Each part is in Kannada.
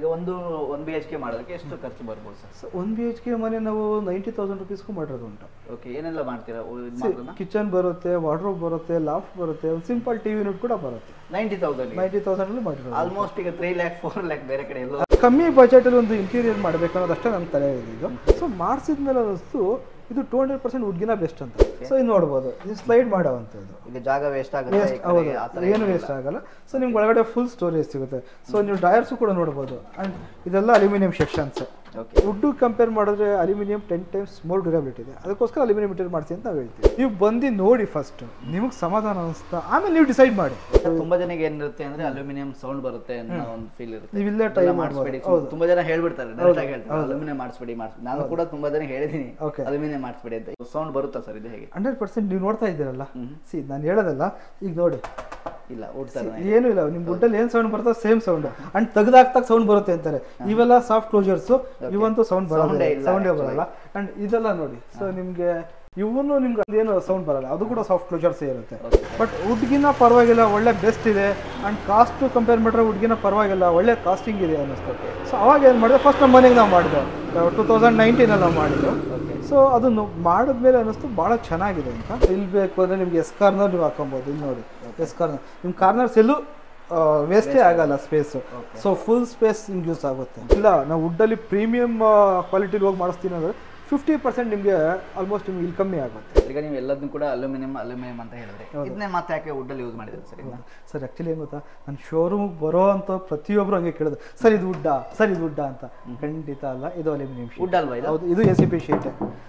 ಈಗ ಒಂದು BHK ಮಾಡೋದಕ್ಕೆ ಎಷ್ಟು ಖರ್ಚು ಬರ್ಬೋದು ಸರ್? 1 BHK ಮನೆ ನಾವು 90,000 ರುಪೀಸ್ಗೂ ಮಾಡಿರೋದು ಉಂಟು. ಓಕೆ, ಏನೆಲ್ಲ ಮಾಡ್ತೀರಾ? ಕಿಚನ್ ಬರುತ್ತೆ, ವಾರ್ಡ್ರೋಬ್ ಬರುತ್ತೆ, ಲಾಫ್ಟ್ ಬರುತ್ತೆ, ಒಂದು ಸಿಂಪಲ್ ಟಿವಿ ಯೂನಿಟ್ ಕೂಡ ಬರುತ್ತೆ. 90,000 ಮಾಡಿರೋದು. ಆಲ್ಮೋಸ್ಟ್ ಈಗ 3 lakh 4 lakh ಬೇರೆ ಕಡೆ ಎಲ್ಲ ಕಮ್ಮಿ ಬಜೆಟಲ್ಲಿ ಒಂದು ಇಂಟೀರಿಯರ್ ಮಾಡಬೇಕು ಅನ್ನೋದಷ್ಟೇ ನನ್ನ ತಲೆ ಇದೆ ಇದು. ಸೊ ಮಾಡಿಸಿದ್ಮೇಲೆ ಅನ್ನಿಸ್ತು ಇದು 200% ಹುಡ್ಗಿನ ಬೆಸ್ಟ್ ಅಂತ. ಸೊ ಇದು ನೋಡ್ಬೋದು, ಇದು ಸ್ಲೈಡ್ ಮಾಡೋವಂಥದ್ದು. ಈಗ ಜಾಗ ವೇಸ್ಟ್ ಆಗುತ್ತೆ, ಏನು ವೇಸ್ಟ್ ಆಗಲ್ಲ. ಸೊ ನಿಮ್ಗೆ ಒಳಗಡೆ ಫುಲ್ ಸ್ಟೋರೇಜ್ ಸಿಗುತ್ತೆ. ಸೊ ನೀವು ಡಯರ್ಸು ಕೂಡ ನೋಡ್ಬೋದು. ಆ್ಯಂಡ್ ಇದೆಲ್ಲ ಅಲ್ಯೂಮಿನಿಯಂ ಸೆಕ್ಷನ್ಸ್. ವುಡ್ಡು ಕಂಪೇರ್ ಮಾಡಿದ್ರೆ ಅಲ್ಯೂಮಿನಿಯಂ 10 times ಮೋರ್ ಡ್ಯೂರಬಿಲಿಟಿ ಇದೆ. ಅದಕ್ಕೋಸ್ಕರ ಅಲ್ಯೂಮಿನಿಯಂ ಮೆಟೀರಿಯಲ್ ಮಾಡಿಸಿ ಅಂತ ನಾವು ಹೇಳ್ತೀವಿ. ನೀವು ಬಂದು ನೋಡಿ ಫಸ್ಟ್, ನಿಮಗೆ ಸಮಾಧಾನ ಅನಿಸ್ತಾ ಆಮೇಲೆ ನೀವು ಡಿಸೈಡ್ ಮಾಡಿ. ತುಂಬಾ ಜನಕ್ಕೆ ಏನಿರುತ್ತೆ ಅಂದ್ರೆ ಅಲ್ಯೂಮಿನಿಯಂ ಸೌಂಡ್ ಬರುತ್ತೆ ಅನ್ನೋ ಒಂದು ಫೀಲ್ ಇರುತ್ತೆ. ನೀವು ಇಲ್ಲೇ ಟ್ರೈ ಮಾಡಿಸ್ಬೇಡಿ. ತುಂಬಾ ಜನ ಹೇಳ್ಬಿಡ್ತಾರೆ, ಡೈರೆಕ್ಟ್ ಆಗಿ ಹೇಳ್ತಾರೆ ಅಲ್ಯೂಮಿನಿಯಂ ಮಾಡಿಸ್ಬೇಡಿ. ನಾನು ಕೂಡ ತುಂಬಾ ಜನ ಹೇಳಿದೀನಿ ಅಲ್ಯೂಮಿನಿಯಂ ಮಾಡಿಸ್ಬೇಡಿ ಅಂತ. ಸೌಂಡ್ ಬರುತ್ತಾ ಸರ್ ಇದು ಹೇಗೆ? 100% ನೀವು ನೋಡ್ತಾ ಇದ್ದೀರಲ್ಲ. ನಾನು ಹೇಳೋದಲ್ಲ, ಈಗ ನೋಡಿ ಇಲ್ಲ ಓಡ್ತಾರೆ ಏನು ಇಲ್ಲ. ನಿಮ್ ವುಡ್ಡಲ್ಲಿ ಏನ್ ಸೌಂಡ್ ಬರ್ತದೆ ಸೇಮ್ ಸೌಂಡ್. ಅಂಡ್ ತೆಗ್ದಾಕ್ತಾಗ ಸೌಂಡ್ ಬರುತ್ತೆ ಅಂತಾರೆ. ಇವೆಲ್ಲ ಸಾಫ್ಟ್ ಕ್ಲೋಜರ್ಸ್, ಇವಂತೂ ಸೌಂಡೇ ಬರಲ್ಲ. ಅಂಡ್ ಇದೆಲ್ಲ ನೋಡಿ, ಸೊ ನಿಮ್ಗೆ ಇವನು ನಿಮ್ಗೆ ಅದೇನು ಸೌಂಡ್ ಬರಲ್ಲ, ಅದು ಕೂಡ ಸಾಫ್ಟ್ ಕ್ಲೋಜರ್ಸ್ ಇರುತ್ತೆ. ಬಟ್ ವುಡ್ಗಿನ ಪರವಾಗಿಲ್ಲ, ಒಳ್ಳೆ ಬೆಸ್ಟ್ ಇದೆ. ಅಂಡ್ ಕಾಸ್ಟ್ ಕಂಪೇರ್ ಮಾಡಿದ್ರೆ ವುಡ್ಗಿನ ಪರವಾಗಿಲ್ಲ, ಒಳ್ಳೆ ಕಾಸ್ಟಿಂಗ್ ಇದೆ ಅನ್ನಿಸ್ತು. ಸೊ ಅವಾಗ ಏನು ಮಾಡಿದೆ, ಫಸ್ಟ್ ನಮ್ಮ ಮನೆಗೆ ನಾವು ಮಾಡಿದ್ದು 2019 ನಾವು ಮಾಡಿದ್ದು. ಸೊ ಅದನ್ನು ಮಾಡಿದ್ಮೇಲೆ ಅನ್ನಿಸ್ತು ಭಾಳ ಚೆನ್ನಾಗಿದೆ ಅಂತ. ಇಲ್ಲಿ ಬೇಕು ಅಂದರೆ ನಿಮ್ಗೆ ಎಸ್ ಕಾರ್ನರ್ ನೀವು ಹಾಕೊಬೋದು. ಇಲ್ಲಿ ನೋಡಿ ಎಸ್ ಕಾರ್ನರ್, ನಿಮ್ಮ ಕಾರ್ನರ್ಸ್ ಎಲ್ಲೂ ವೇಸ್ಟೇ ಆಗಲ್ಲ ಸ್ಪೇಸು. ಸೊ ಫುಲ್ ಸ್ಪೇಸ್ ನಿಮ್ಗೆ ಯೂಸ್ ಆಗುತ್ತೆ. ಇಲ್ಲ ನಾವು ವುಡ್ಡಲ್ಲಿ ಪ್ರೀಮಿಯಂ ಕ್ವಾಲಿಟಿಲಿ ಹೋಗಿ ಮಾಡಿಸ್ತೀನಿ ಅಂದರೆ 50% ನಿಮಗೆ ಆಲ್ಮೋಸ್ಟ್ ನಿಮ್ಗೆ ಇಲ್ಲಿ ಕಮ್ಮಿ ಆಗುತ್ತೆ. ಈಗ ನೀವು ಎಲ್ಲದನ್ನು ಕೂಡ ಅಲ್ಯೂಮಿನಿಯಂ ಅಂತ ಹೇಳಿದ್ರೆ, ಇದನ್ನೇ ಮತ್ತೆ ಯಾಕೆ ವುಡ್ಡಲ್ಲಿ ಯೂಸ್ ಮಾಡಿದ್ರೆ ಸರ್? ಸರ್ ಆ್ಯಕ್ಚುಲಿ ಏನು ಗೊತ್ತಾ, ನನ್ನ ಶೋರೂಮ್ಗೆ ಬರೋ ಅಂತ ಪ್ರತಿಯೊಬ್ಬರು ಹಂಗೆ ಕೇಳಿದ್ರು, ಸರ್ ಇದು ವುಡ್ಡಾ ಅಂತ. ಖಂಡಿತ ಅಲ್ಲ, ಇದು ಅಲ್ಯೂಮಿನಿಯಂ ಶೀಟ್. ವುಡ್ ಅಲ್ವಾ? ಹೌದು, ಇದು ACP sheet.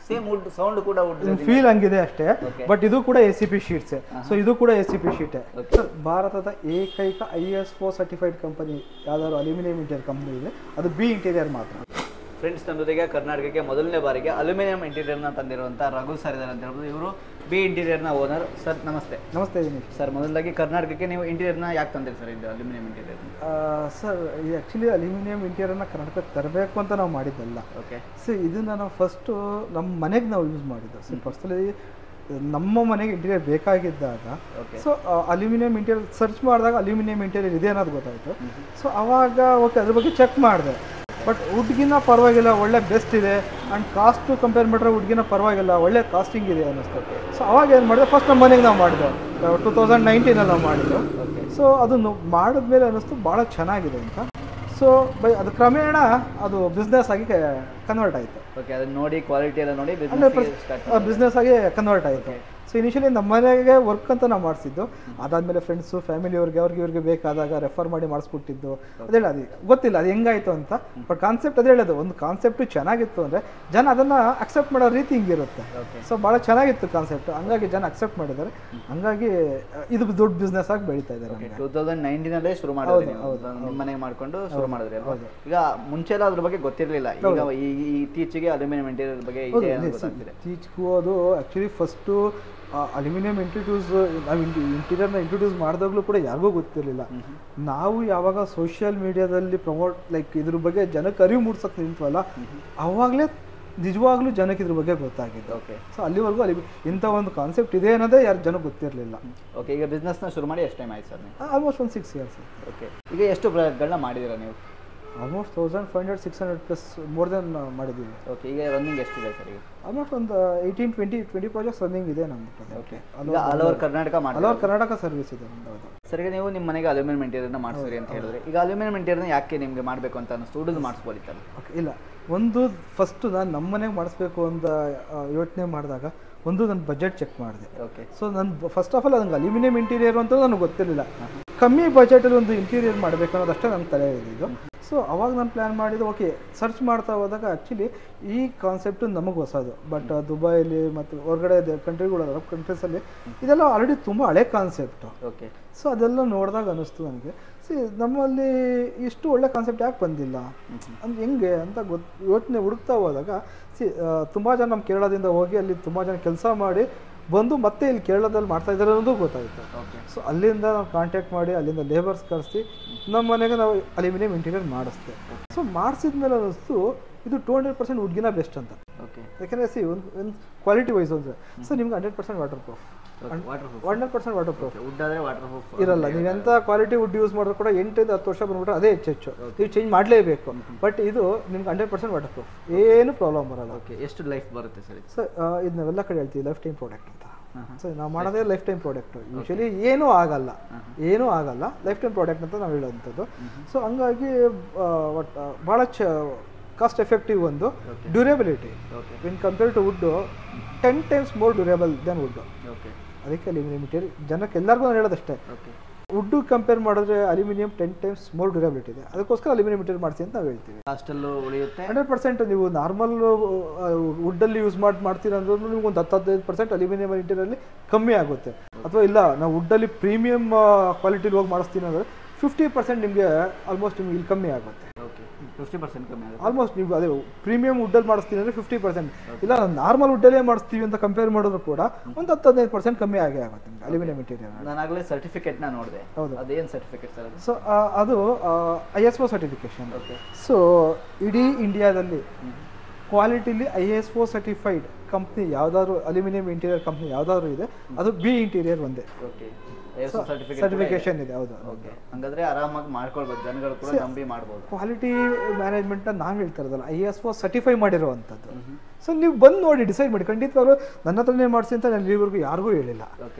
Same wood, sound ಕೂಡ ವುಡ್ ಫೀಲ್ ಹಂಗಿದೆ ಅಷ್ಟೇ. ಬಟ್ ಇದು ಕೂಡ ACP ಶೀಟ್ಸೇ. ಸೊ ಇದು ಕೂಡ ACP ಶೀಟೇ. ಭಾರತದ ಏಕೈಕ IS4 ಸರ್ಟಿಫೈಡ್ ಕಂಪನಿ ಯಾವ್ದಾದ್ರು ಅಲ್ಯೂಮಿನಿಯಂ ಇಂಟೀರಿಯರ್ ಕಂಪನಿ ಇದೆ, ಅದು B ಇಂಟೀರಿಯರ್ ಮಾತ್ರ. ಫ್ರೆಂಡ್ಸ್, ನಮ್ಮ ಜೊತೆಗೆ ಕರ್ನಾಟಕಕ್ಕೆ ಮೊದಲನೇ ಬಾರಿಗೆ ಅಲ್ಯೂಮಿನಿಯಂ ಇಂಟೀರಿಯರ್ನ ತಂದಿರುವಂಥ ರಘು ಸರ್ ಇದ್ದಾರೆ ಅಂತ ಹೇಳ್ಬೋದು. ಇವರು B ಇಂಟೀರಿಯರ್ನ ಓನರ್. ಸರ್ ನಮಸ್ತೆ. ನಮಸ್ತೆ ಸರ್, ಮೊದಲಾಗಿ ಕರ್ನಾಟಕಕ್ಕೆ ನೀವು ಇಂಟೀರಿಯರ್ನ ಯಾಕೆ ತಂದಿರಿ ಸರ್? ಇದು ಅಲ್ಯೂಮಿನಿಯಂ ಇಂಟೀರಿಯರ್ ಸರ್, ಇದು ಆ್ಯಕ್ಚುಲಿ ಅಲ್ಯೂಮಿನಿಯಂ ಇಂಟೀರಿಯರ್ನ ಕರ್ನಾಟಕಕ್ಕೆ ತರಬೇಕು ಅಂತ ನಾವು ಮಾಡಿದ್ದಲ್ಲ. ಓಕೆ. ಸೊ ಇದನ್ನು ನಾವು ಫಸ್ಟು ನಮ್ಮ ಮನೆಗೆ ನಾವು ಯೂಸ್ ಮಾಡಿದ್ದು. ಸೊ ಪರ್ಸನಲಿ ನಮ್ಮ ಮನೆಗೆ ಇಂಟೀರಿಯರ್ ಬೇಕಾಗಿದ್ದಾಗ, ಸೊ ಅಲ್ಯೂಮಿನಿಯಂ ಇಂಟೀರಿಯರ್ ಸರ್ಚ್ ಮಾಡಿದಾಗ ಅಲ್ಯೂಮಿನಿಯಂ ಇಂಟೀರಿಯರ್ ಇದೆ ಅನ್ನೋದು ಗೊತ್ತಾಯಿತು. ಸೊ ಆವಾಗ ಓಕೆ ಅದ್ರ ಬಗ್ಗೆ ಚೆಕ್ ಮಾಡಿದೆ. ಬಟ್ ವುಡ್ಗಿನ ಪರವಾಗಿಲ್ಲ, ಒಳ್ಳೆ ಬೆಸ್ಟ್ ಇದೆ. ಆ್ಯಂಡ್ ಕಾಸ್ಟು ಕಂಪೇರ್ ಮಾಡಿದ್ರೆ ವುಡ್ಗಿನ ಪರವಾಗಿಲ್ಲ, ಒಳ್ಳೆ ಕಾಸ್ಟಿಂಗ್ ಇದೆ ಅನ್ನಿಸ್ತು. ಸೊ ಅವಾಗ ಏನು ಮಾಡಿದೆ, ಫಸ್ಟ್ ನಮ್ಮ ಮನೆಗೆ ನಾವು ಮಾಡಿದ್ದು 2019 ನಾವು ಮಾಡಿದ್ದು. ಸೊ ಅದನ್ನು ಮಾಡಿದ್ಮೇಲೆ ಅನ್ನಿಸ್ತು ಭಾಳ ಚೆನ್ನಾಗಿದೆ ಅಂತ. ಸೊ ಅದು ಕ್ರಮೇಣ ಅದು ಬಿಸ್ನೆಸ್ ಆಗಿ ಕನ್ವರ್ಟ್ ಆಯಿತು. ಓಕೆ, ಅದನ್ನ ನೋಡಿ ಕ್ವಾಲಿಟಿ ಎಲ್ಲ ನೋಡಿ ಬಿಸ್ನೆಸ್ ಆಗಿ ಕನ್ವರ್ಟ್ ಆಯಿತು. ಸೊ ಇನಿಷಿಯಲಿ ನಮ್ಮ ಮನೆಗೆ ವರ್ಕ್ ಅಂತ ನಾವು ಮಾಡಿಸಿದ್ದು. ಅದಾದಮೇಲೆ ಫ್ರೆಂಡ್ಸು ಫ್ಯಾಮಿಲಿಯವ್ರಿಗೆ ಇವ್ರಿಗೆ ಬೇಕಾದಾಗ ರೆಫರ್ ಮಾಡಿ ಮಾಡಿಸ್ಬಿಟ್ಟಿದ್ದು. ಅದೇಳ ಅದು ಗೊತ್ತಿಲ್ಲ ಅದು ಹೆಂಗಾಯಿತು ಅಂತ. ಬಟ್ ಕಾನ್ಸೆಪ್ಟ್ ಅದೇ ಹೇಳೋದು, ಒಂದು ಕಾನ್ಸೆಪ್ಟು ಚೆನ್ನಾಗಿತ್ತು ಅಂದರೆ ಜನ ಅದನ್ನು ಅಕ್ಸೆಪ್ಟ್ ಮಾಡೋ ರೀತಿ ಹಿಂಗಿರುತ್ತೆ. ಸೊ ಭಾಳ ಚೆನ್ನಾಗಿತ್ತು ಕಾನ್ಸೆಪ್ಟ್, ಹಂಗಾಗಿ ಜನ ಅಕ್ಸೆಪ್ಟ್ ಮಾಡಿದ್ದಾರೆ. ಹಂಗಾಗಿ ಇದು ದೊಡ್ಡ ಬಿಸ್ನೆಸ್ ಆಗಿ ಬೆಳೀತಾ ಇದ್ದಾರೆ. 2019 ಶುರು ಮಾಡೋದು, ನಿಮ್ಮ ಮನೆಗೆ ಮಾಡ್ಕೊಂಡು ಶುರು ಮಾಡಿದ್ರಿ. ಈಗ ಮುಂಚೆ ಎಲ್ಲ ಅದ್ರ ಬಗ್ಗೆ ಗೊತ್ತಿರಲಿಲ್ಲ. ಈಗ ಇತ್ತೀಚೆಗೆ ಅಲ್ಯೂಮಿನಿಯಂ ಇಂಟೀರಿಯರ್ ಬಗ್ಗೆ ಇತ್ತೀಚೆಗೂ ಅದು ಆ್ಯಕ್ಚುಲಿ ಫಸ್ಟು ಅಲ್ಯೂಮಿನಿಯಂ ಇಂಟೀರಿಯರ್ನ ಇಂಟ್ರೊಡ್ಯೂಸ್ ಮಾಡಿದಾಗಲೂ ಕೂಡ ಯಾರಿಗೂ ಗೊತ್ತಿರಲಿಲ್ಲ. ನಾವು ಯಾವಾಗ ಸೋಷಿಯಲ್ ಮೀಡಿಯಾದಲ್ಲಿ ಪ್ರಮೋಟ್ ಇದ್ರ ಬಗ್ಗೆ ಜನಕ್ಕೆ ಅರಿವು ಮೂಡ್ಸೋಕೆ ನಿಂತವಲ್ಲ, ಆವಾಗಲೇ ನಿಜವಾಗ್ಲೂ ಜನಕ್ಕೆ ಇದ್ರ ಬಗ್ಗೆ ಗೊತ್ತಾಗಿದ್ದು. ಸೊ ಅಲ್ಲಿವರೆಗೂ ಇಂಥ ಒಂದು ಕಾನ್ಸೆಪ್ಟ್ ಇದೆ ಅನ್ನೋದೇ ಯಾರು ಜನಕ್ಕೆ ಗೊತ್ತಿರಲಿಲ್ಲ. ಓಕೆ, ಈಗ ಬಿಸ್ನೆಸ್ನ ಶುರು ಮಾಡಿ ಎಷ್ಟು ಟೈಮ್ ಆಯ್ತು ಸರ್? ಆಲ್ಮೋಸ್ಟ್ ಒಂದು 6 years. ಓಕೆ, ಈಗ ಎಷ್ಟು ಪ್ರಾಡಕ್ಟ್ಗಳನ್ನ ಮಾಡಿದ್ದೀರಾ ನೀವು? ಆಲ್ಮೋಸ್ಟ್ 1500-600 ಪ್ಲಸ್ ಮೋರ್ ದೆನ್ ಮಾಡಿದ್ದೀವಿ. ಓಕೆ, ಈಗ ರನ್ನಿಂಗ್ ಎಷ್ಟಿದೆ ಸರ್? ಈಗ ಆಲ್ಮೋಸ್ಟ್ ಒಂದು 18-20 ಪ್ರಾಜೆಕ್ಟ್ಸ್ ರನ್ನಿಂಗ್ ಇದೆ ನಮ್ಮದು. Okay, all over Karnataka service ಇದೆ ನಮ್ಮದು. ಸರ್, ಈಗ ನೀವು ನಿಮ್ಮ ಮನೆಗೆ ಅಲ್ಯೂಮಿನಿಯಂ ಇಂಟೀರಿಯರ್ನ ಮಾಡಿಸ್ರಿ ಅಂತ ಹೇಳಿದ್ರೆ, ಈಗ ಅಲ್ಯೂಮಿನಿಯಂ ಇಂಟೀರಿಯರ್ನ ಯಾಕೆ ನಿಮಗೆ ಮಾಡಬೇಕು ಅಂತ ಅನಿಸ್ತು? ವುಡ್ದು ಮಾಡಿಸ್ಬೋದಿತ್ತಲ್ಲ? ಓಕೆ, ಇಲ್ಲ, ಒಂದು ಫಸ್ಟು ನಾನು ನಮ್ಮ ಮನೆಗೆ ಮಾಡಿಸ್ಬೇಕು ಅಂತ ಯೋಚನೆ ಮಾಡಿದಾಗ ಒಂದು ನನ್ನ ಬಜೆಟ್ ಚೆಕ್ ಮಾಡಿದೆ. ಓಕೆ. ಸೊ ನಾನು ಫಸ್ಟ್ ಆಫ್ ಆಲ್ ನನಗೆ ಅಲ್ಯೂಮಿನಿಯಂ ಇಂಟೀರಿಯರ್ ಅಂತ ನನಗೆ ಗೊತ್ತಿರಲಿಲ್ಲ. ಕಮ್ಮಿ ಬಜೆಟಲ್ಲಿ ಒಂದು ಇಂಟೀರಿಯರ್ ಮಾಡಬೇಕು ಅನ್ನೋದಷ್ಟೇ ನನ್ನ ತಲೆ ಇದೆ. ಸೊ ಅವಾಗ ನಾನು ಪ್ಲ್ಯಾನ್ ಮಾಡಿದ್ದು. ಓಕೆ, ಸರ್ಚ್ ಮಾಡ್ತಾ ಹೋದಾಗ ಆ್ಯಕ್ಚುಲಿ ಈ ಕಾನ್ಸೆಪ್ಟು ನಮಗೆ ಹೊಸದು. ಬಟ್ ದುಬೈಲಿ ಮತ್ತು ಹೊರಗಡೆ ಕಂಟ್ರಿಗಳು, ಅರಬ್ ಕಂಟ್ರೀಸಲ್ಲಿ ಇದೆಲ್ಲ ಆಲ್ರೆಡಿ ತುಂಬ ಹಳೆ ಕಾನ್ಸೆಪ್ಟು. ಓಕೆ. ಸೊ ಅದೆಲ್ಲ ನೋಡಿದಾಗ ಅನ್ನಿಸ್ತು ನನಗೆ, ನಮ್ಮಲ್ಲಿ ಇಷ್ಟು ಒಳ್ಳೆ ಕಾನ್ಸೆಪ್ಟ್ ಯಾಕೆ ಬಂದಿಲ್ಲ ಅಂದ್ರೆ ಹೆಂಗೆ ಅಂತ ಯೋಚನೆ ಹುಡುಕ್ತಾ ಹೋದಾಗ ತುಂಬ ಜನ ನಮ್ಮ ಕೇರಳದಿಂದ ಹೋಗಿ ಅಲ್ಲಿ ತುಂಬ ಜನ ಕೆಲಸ ಮಾಡಿ ಬಂದು ಮತ್ತೆ ಇಲ್ಲಿ ಕೇರಳದಲ್ಲಿ ಮಾಡ್ತಾ ಇದ್ದಾರೆ ಅನ್ನೋದು ಗೊತ್ತಾಯಿತು. ಸೊ ಅಲ್ಲಿಂದ ನಾವು ಕಾಂಟ್ಯಾಕ್ಟ್ ಮಾಡಿ ಅಲ್ಲಿಂದ ಲೇಬರ್ಸ್ ಕರೆಸಿ ನಮ್ಮ ಮನೆಗೆ ನಾವು ಅಲ್ಯೂಮಿನಿಯಂ ಇಂಟೀರಿಯರ್ ಮಾಡಿಸ್ದೆ. ಸೊ ಮಾಡಿಸಿದ್ಮೇಲೆ ಅನ್ನಿಸ್ತು ಇದು 200% ವುಡ್ಗಿನ ಬೆಸ್ಟ್ ಅಂತ. ಓಕೆ, ಯಾಕೆಂದರೆ ಒಂದು ಕ್ವಾಲಿಟಿ ವೈಸ್ ಅಂದರೆ ಸೊ ನಿಮ್ಗೆ 100% waterproof. 100% waterproof. Wood ಆದರೆ ವಾಟರ್ ಪ್ರೂಫ್ ಇರಲ್ಲ. ನೀವು ಎಂಥ ಕ್ವಾಲಿಟಿ ವುಡ್ ಯೂಸ್ ಮಾಡಿದ್ರು ಕೂಡ 8-10 ವರ್ಷ ಬಂದ್ಬಿಟ್ರೆ ಅದೇ ಹೆಚ್ಚು ನೀವು ಚೇಂಜ್ ಮಾಡಲೇಬೇಕು. ಬಟ್ ಇದು ನಿಮ್ಗೆ 100% ವಾಟರ್ ಪ್ರೂಫ್, ಏನು ಪ್ರಾಬ್ಲಮ್ ಬರಲ್ಲ. ಓಕೆ, ಎಷ್ಟು ಲೈಫ್ ಬರುತ್ತೆ ಸರ್? ಸರ್ ಇದು ನಾವೆಲ್ಲ ಕಡೆ ಹೇಳ್ತೀವಿ ಲೈಫ್ ಟೈಮ್ ಪ್ರಾಡಕ್ಟ್ ಅಂತ. ಸೊ ನಾವು ಮಾಡೋದೇ ಲೈಫ್ ಟೈಮ್ ಪ್ರಾಡಕ್ಟು. ಯೂಶಲಿ ಏನೂ ಆಗಲ್ಲ ಲೈಫ್ ಟೈಮ್ ಪ್ರಾಡಕ್ಟ್ ಅಂತ ನಾವು ಹೇಳೋವಂಥದ್ದು. ಸೊ ಹಂಗಾಗಿ ಭಾಳ ಕಾಸ್ಟ್ ಎಫೆಕ್ಟಿವ್, ಒಂದು durability in compare to wood 10 times more durable than wood. ಅದಕ್ಕೆ ಅಲ್ಯೂಮಿನಿಯಂ ಮೆಟೀರಿಯಲ್ ಜನಕ್ಕೆ ಎಲ್ಲರಿಗೂ ನಾನು ಹೇಳೋದಷ್ಟೇ, ವುಡ್ಡು ಕಂಪೇರ್ ಮಾಡಿದ್ರೆ ಅಲ್ಯೂಮಿನಿಯಂ 10 times ಮೋರ್ ಡ್ಯೂರಬಿಲಿಟಿ ಇದೆ. ಅದಕ್ಕೋಸ್ಕರ ಅಲ್ಯೂಮಿನಿಯಂ ಮೆಟೀರಿಯಲ್ ಮಾಡಿಸಿ ಅಂತ ನಾವು ಹೇಳ್ತೀವಿ. ಕಾಸ್ಟಲ್ಲೂ ಉಳಿಯುತ್ತೆ 100%. ನೀವು ನಾರ್ಮಲ್ ವುಡ್ಡಲ್ಲಿ ಯೂಸ್ ಮಾಡ್ತೀರಾ ಅಂದ್ರೂ ನಿಮ್ಗೆ ಒಂದು 10-15% ಅಲ್ಯೂಮಿನಿಯಂ ಮೆಟೀರಿಯಲ್ ಕಮ್ಮಿ ಆಗುತ್ತೆ. ಅಥವಾ ಇಲ್ಲ ನಾವು ವುಡ್ಡಲ್ಲಿ ಪ್ರೀಮಿಯಂ ಕ್ವಾಲಿಟಿಲಿ ಹೋಗಿ ಮಾಡಿಸ್ತೀನಿ ಅಂದರೆ 50% ನಿಮಗೆ ಆಲ್ಮೋಸ್ಟ್ ನಿಮ್ಗೆ ಇಲ್ಲಿ ಕಮ್ಮಿ ಆಗುತ್ತೆ. 50% ಕಮ್ಮಿ ಆಗುತ್ತೆ ಆಲ್ಮೋಸ್ಟ್. ನೀವು ಅದೇ ಪ್ರೀಮಿಯಂ ವುಡ್ಡಲ್ಲಿ ಮಾಡಿಸ್ತೀನಿ ಅಂದರೆ 50%. ಇಲ್ಲ ನಾರ್ಮಲ್ ವುಡ್ಡಲ್ಲೇ ಮಾಡಿಸ್ತೀವಿ ಅಂತ ಕಂಪೇರ್ ಮಾಡಿದ್ರು ಕೂಡ ಒಂದು 10-15% ಕಮ್ಮಿ ಆಗೇ ಆಗುತ್ತೆ ನಿಮಗೆ ಅಲ್ಯೂಮಿನಿಯಂ ಮೆಟೀರಿಯಲ್. ನಾನು ಆಗಲೇ ಸರ್ಟಿಫಿಕೇಟ್ನ ನೋಡಿದೆ. ಹೌದು, ಅದೇನು ಸರ್ಟಿಫಿಕೇಟ್ ಸರ್ ಅದು? ಸೊ ಅದು ISO ಸರ್ಟಿಫಿಕೇಶನ್. ಸೊ ಇಡೀ ಇಂಡಿಯಾದಲ್ಲಿ ಕ್ವಾಲಿಟಿಲಿ ISO ಸರ್ಟಿಫೈಡ್ ಕಂಪ್ನಿ ಯಾವುದಾದ್ರು ಅಲ್ಯೂಮಿನಿಯಂ ಇಂಟೀರಿಯರ್ ಕಂಪ್ನಿ ಯಾವುದಾದ್ರು ಇದೆ, ಅದು ಬಿ ಇಂಟೀರಿಯರ್ ಒಂದೇ ಸರ್ಟಿಫಿಕೇಶನ್ ಇದೆ. ಹೌದು, ಹಾಗಾದ್ರೆ ಆರಾಮಾಗಿ ಮಾಡ್ಕೊಳ್ಬೋದು, ಜನಗಳು ಕೂಡ ನಂಬಿ ಮಾಡ್ಬೋದು. ಕ್ವಾಲಿಟಿ ಮ್ಯಾನೇಜ್ಮೆಂಟ್ ನಾನು ಹೇಳ್ತಾ ಇರೋದಲ್ಲ, ISO ಸರ್ಟಿಫೈ ಮಾಡಿರುವಂಥದ್ದು. ಸೊ ನೀವು ಬಂದು ನೋಡಿ ಡಿಸೈಡ್ ಮಾಡಿ. ಖಂಡಿತವಾಗ್ಲೂ ನನ್ನ ಹತ್ರನೇ ಮಾಡಿಸಿ ಅಂತ ನಾನು ಇಲ್ಲಿವರೆಗೂ ಯಾರಿಗೂ ಹೇಳಿಲ್ಲ.